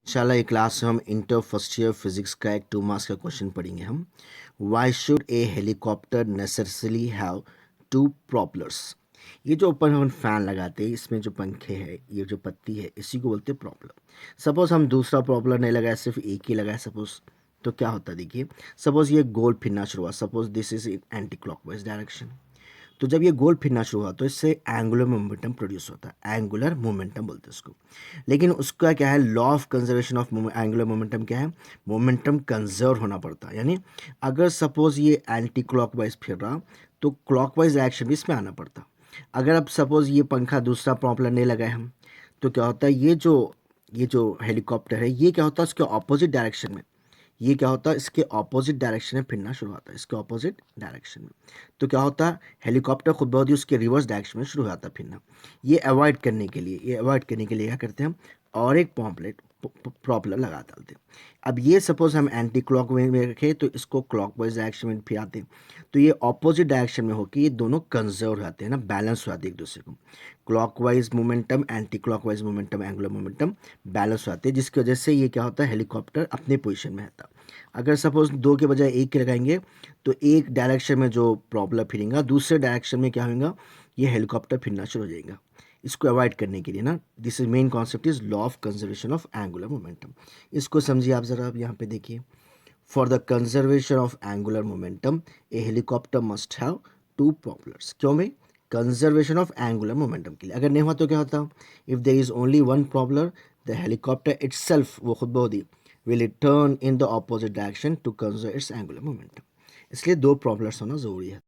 इंशाल्लाह ये क्लास में हम इंटर फर्स्ट ईयर फिजिक्स का एक 2 मार्क्स का क्वेश्चन पढ़ेंगे हम। Why should a helicopter necessarily have two propellers. ये जो ऊपर हम फैन लगाते हैं इसमें जो पंखे हैं, ये जो पत्ती है, इसी को बोलते हैं प्रॉपलर। सपोज हम दूसरा प्रॉपलर नहीं लगाए, सिर्फ एक ही लगाए सपोज, तो क्या होता है देखिए। सपोज ये गोल फिरना शुरू हुआ, suppose this is in anti clockwise direction. तो जब ये गोल फिरना शुरू हुआ तो इससे एंगुलर मोमेंटम प्रोड्यूस होता है, एंगुलर मोमेंटम बोलते हैं उसको। लेकिन उसका क्या है, law of conservation of angular momentum क्या है, मोमेंटम कंजर्व होना पड़ता है। यानी अगर सपोज ये एंटी क्लॉकवाइज फिर रहा तो क्लॉकवाइज एक्शन भी इसमें आना पड़ता। अगर अब सपोज ये पंखा दूसरा प्रॉपलर नहीं लगाए हम, तो क्या होता है, ये जो हेलीकॉप्टर है ये क्या होता है, उसके ऑपोजिट डायरेक्शन में, ये क्या होता है, इसके ऑपोजिट डायरेक्शन में फिरना शुरू होता है, इसके ऑपोजिट डायरेक्शन में। तो क्या होता है, हेलीकॉप्टर खुद बहुत ही उसके रिवर्स डायरेक्शन में शुरू होता है फिरना। ये अवॉइड करने के लिए, क्या करते हैं हम, और एक पॉम्पलेट प्रॉपलर लगा डालते हैं। अब ये सपोज हम एंटी क्लॉकवाइज में रखें तो इसको क्लॉकवाइज डायरेक्शन में फिराते हैं, तो ये ऑपोजिट डायरेक्शन में होकर ये दोनों कंजर्व हो जाते हैं ना, बैलेंस हो जाते हैं एक दूसरे को। Clockwise momentum, anti clockwise momentum, angular momentum balance हो जाते हैं, जिसकी वजह से ये क्या होता है, हेलीकॉप्टर अपने पोजीशन में रहता है। अगर सपोज दो के बजाय एक के लगाएंगे तो एक डायरेक्शन में जो प्रॉपलर फिरेगा, दूसरे डायरेक्शन में क्या होगा, ये हेलीकॉप्टर फिरना शुरू हो जाएगा। इसको अवॉइड करने के लिए ना, this is main concept is law of conservation of angular momentum. इसको समझिए आप ज़रा, आप यहाँ पे देखिए। For the conservation of angular momentum a helicopter must have two propellers. क्यों भाई, कंजर्वेशन ऑफ एंगुलर मोमेंटम के लिए। अगर नहीं हुआ तो क्या होता, if there is only one propeller the helicopter itself, वो खुद बहुत ही will it turn in the opposite direction to conserve its angular momentum। इसलिए दो प्रॉपलर्स होना ज़रूरी है।